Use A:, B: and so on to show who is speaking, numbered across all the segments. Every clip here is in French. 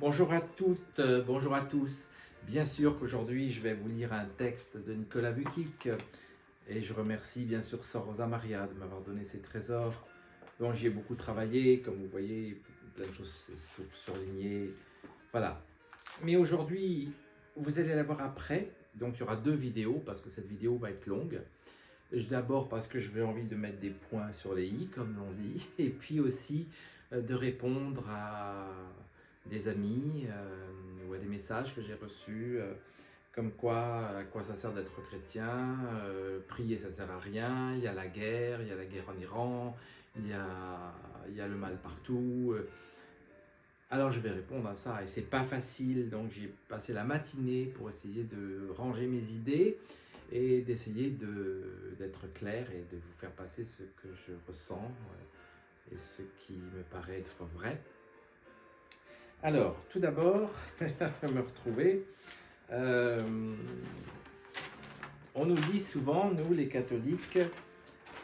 A: Bonjour à toutes, bonjour à tous. Bien sûr qu'aujourd'hui je vais vous lire un texte de Nicolas Vukic et je remercie bien sûr Sœur Rosa Maria de m'avoir donné ces trésors dont j'y ai beaucoup travaillé, comme vous voyez, plein de choses surlignées, voilà. Mais aujourd'hui, vous allez la voir après, donc il y aura deux vidéos parce que cette vidéo va être longue. D'abord parce que j'ai envie de mettre des points sur les i, comme l'on dit, et puis aussi de répondre à des amis ou à des messages que j'ai reçus, comme quoi, à quoi ça sert d'être chrétien, prier ça sert à rien, il y a la guerre en Iran, il y a le mal partout. Alors je vais répondre à ça et c'est pas facile, donc j'ai passé la matinée pour essayer de ranger mes idées et d'essayer d'être clair et de vous faire passer ce que je ressens et ce qui me paraît être vrai. Alors, tout d'abord, je vais me retrouver. On nous dit souvent, nous les catholiques,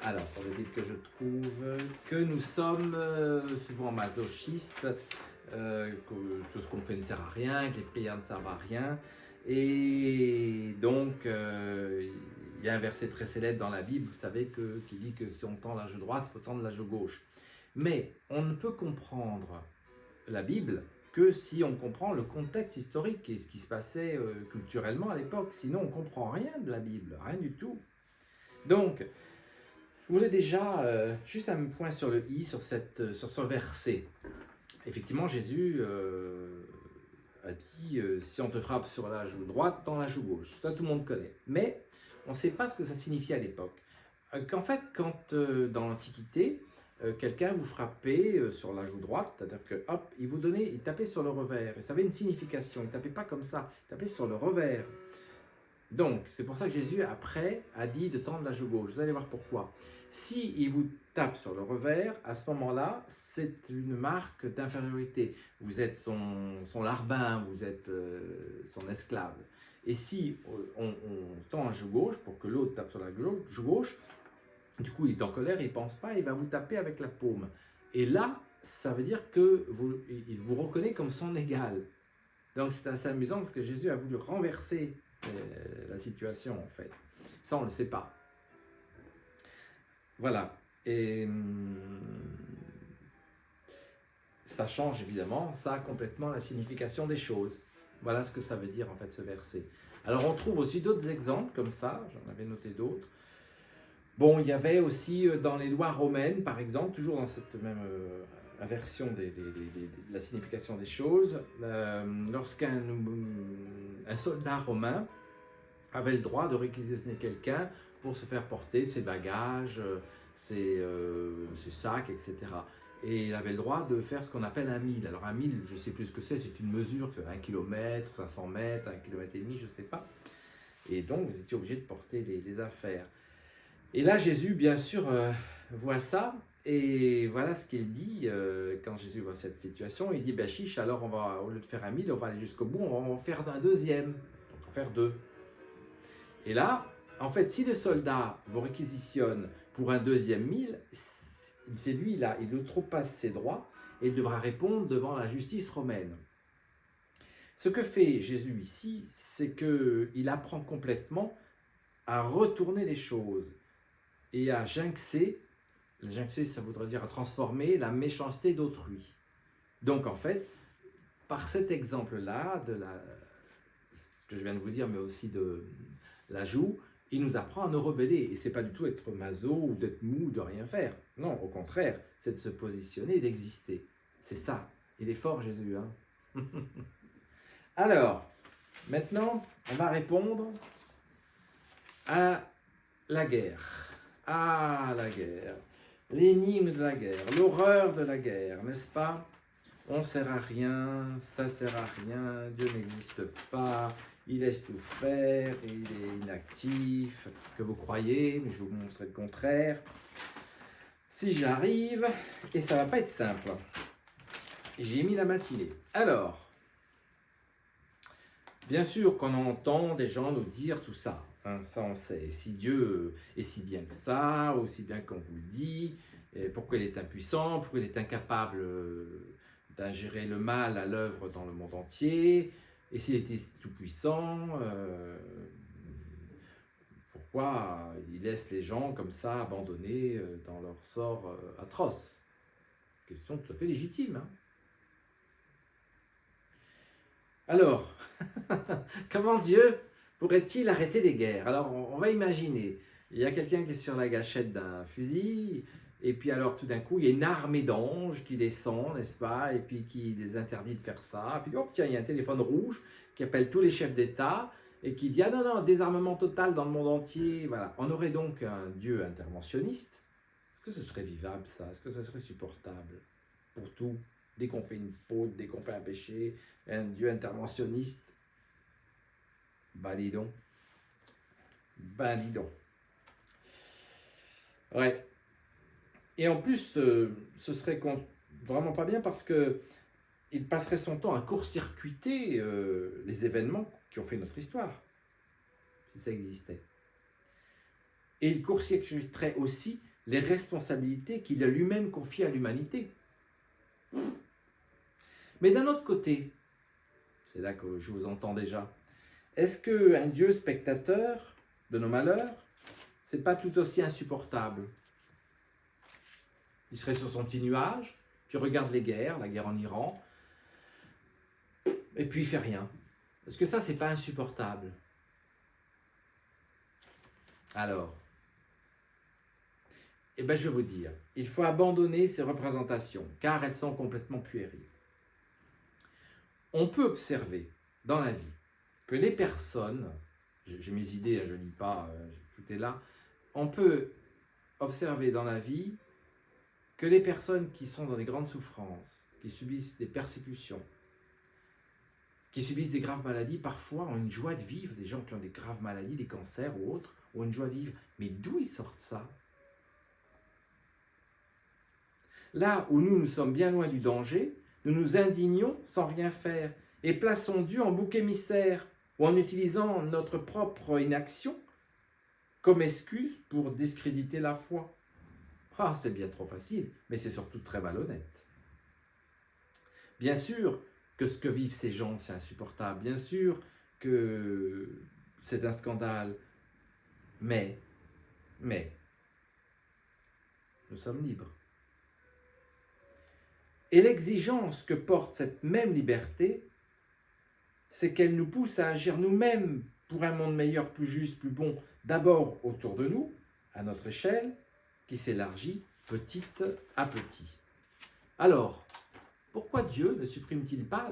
A: alors ça veut dire que je trouve que nous sommes souvent masochistes, que tout ce qu'on fait ne sert à rien, que les prières ne servent à rien. Et donc, il y a un verset très célèbre dans la Bible, vous savez, qui dit que si on tend la joue droite, il faut tendre la joue gauche. Mais on ne peut comprendre la Bible que si on comprend le contexte historique et ce qui se passait culturellement à l'époque. Sinon, on ne comprend rien de la Bible, rien du tout. Donc, je voulais déjà juste un point sur le i, sur ce verset. Effectivement, Jésus a dit si on te frappe sur la joue droite, tends la joue gauche. Ça, tout le monde connaît. Mais on ne sait pas ce que ça signifiait à l'époque. Qu'en fait, quand dans l'Antiquité, quelqu'un vous frappait sur la joue droite, c'est-à-dire que hop, il tapait sur le revers. Et ça avait une signification. Il ne tapait pas comme ça, il tapait sur le revers. Donc, c'est pour ça que Jésus, après, a dit de tendre la joue gauche. Vous allez voir pourquoi. Si il vous tape sur le revers, à ce moment-là, c'est une marque d'infériorité. Vous êtes son larbin, vous êtes son esclave. Et si on tend la joue gauche pour que l'autre tape sur la joue gauche, du coup, il est en colère, il ne pense pas, il va vous taper avec la paume. Et là, ça veut dire qu'il vous reconnaît comme son égal. Donc c'est assez amusant parce que Jésus a voulu renverser la situation en fait. Ça, on ne le sait pas. Voilà. Et ça change évidemment, ça complètement la signification des choses. Voilà ce que ça veut dire en fait ce verset. Alors on trouve aussi d'autres exemples comme ça, j'en avais noté d'autres. Bon, il y avait aussi dans les lois romaines, par exemple, toujours dans cette même inversion de la signification des choses, lorsqu'un soldat romain avait le droit de réquisitionner quelqu'un pour se faire porter ses bagages, ses sacs, etc. Et il avait le droit de faire ce qu'on appelle un mille. Alors un mille, je ne sais plus ce que c'est une mesure, 1 km, 500 mètres, 1 km et demi, je ne sais pas. Et donc vous étiez obligé de porter les affaires. Et là, Jésus, bien sûr, voit ça, et voilà ce qu'il dit quand Jésus voit cette situation. Il dit, ben chiche, alors on va, au lieu de faire un mille, on va aller jusqu'au bout, on va en faire un deuxième. Donc on va faire deux. Et là, en fait, si le soldat vous réquisitionne pour un deuxième mille, c'est lui, là, il outrepasse ses droits, et il devra répondre devant la justice romaine. Ce que fait Jésus ici, c'est qu'il apprend complètement à retourner les choses et à jinxer, ça voudrait dire à transformer la méchanceté d'autrui. Donc en fait, par cet exemple-là, ce que je viens de vous dire, mais aussi de la joue, il nous apprend à nous rebeller. Et c'est pas du tout être maso ou d'être mou ou de rien faire. Non, au contraire, c'est de se positionner et d'exister. C'est ça. Il est fort Jésus. Hein. Alors, maintenant, on va répondre à la guerre. Ah, la guerre, l'énigme de la guerre, l'horreur de la guerre, n'est-ce pas? On ne sert à rien, ça ne sert à rien, Dieu n'existe pas, il laisse tout faire, il est inactif, que vous croyez, mais je vais vous montrer le contraire. Si j'arrive, et ça ne va pas être simple, j'ai mis la matinée. Alors, bien sûr qu'on entend des gens nous dire tout ça. Ça on sait, si Dieu est si bien que ça, aussi bien qu'on vous le dit, pourquoi il est impuissant, pourquoi il est incapable d'ingérer le mal à l'œuvre dans le monde entier? Et s'il était tout-puissant, pourquoi il laisse les gens comme ça abandonnés dans leur sort atroce? Question tout à fait légitime. Hein. Alors, comment Dieu pourrait-il arrêter les guerres? Alors, on va imaginer, il y a quelqu'un qui est sur la gâchette d'un fusil, et puis alors tout d'un coup, il y a une armée d'anges qui descend, n'est-ce pas, et puis qui les interdit de faire ça. Puis, oh tiens, il y a un téléphone rouge qui appelle tous les chefs d'État, et qui dit, ah non, non, désarmement total dans le monde entier. Voilà. On aurait donc un Dieu interventionniste. Est-ce que ce serait vivable, ça? Est-ce que ce serait supportable pour tout? Dès qu'on fait une faute, dès qu'on fait un péché, un Dieu interventionniste, ben dis donc. Ben dis donc. Ouais. Et en plus, ce serait vraiment pas bien parce que il passerait son temps à court-circuiter les événements qui ont fait notre histoire, si ça existait. Et il court-circuiterait aussi les responsabilités qu'il a lui-même confiées à l'humanité. Mais d'un autre côté, c'est là que je vous entends déjà, est-ce qu'un Dieu spectateur de nos malheurs, c'est pas tout aussi insupportable? Il serait sur son petit nuage, puis regarde les guerres, la guerre en Iran, et puis il fait rien. Est-ce que ça, c'est pas insupportable? Alors, eh bien, je vais vous dire, il faut abandonner ces représentations, car elles sont complètement puériles. On peut observer dans la vie que les personnes, j'ai mes idées, je ne lis pas, tout est là, on peut observer dans la vie que les personnes qui sont dans des grandes souffrances, qui subissent des persécutions, qui subissent des graves maladies, parfois ont une joie de vivre. Des gens qui ont des graves maladies, des cancers ou autres, ont une joie de vivre. Mais d'où ils sortent ça? Là où nous sommes bien loin du danger, nous nous indignons sans rien faire et plaçons Dieu en bouc émissaire ou en utilisant notre propre inaction comme excuse pour discréditer la foi. Ah, c'est bien trop facile, mais c'est surtout très malhonnête. Bien sûr que ce que vivent ces gens, c'est insupportable. Bien sûr que c'est un scandale. Mais, nous sommes libres. Et l'exigence que porte cette même liberté, c'est qu'elle nous pousse à agir nous-mêmes pour un monde meilleur, plus juste, plus bon, d'abord autour de nous, à notre échelle, qui s'élargit petit à petit. Alors, pourquoi Dieu ne supprime-t-il pas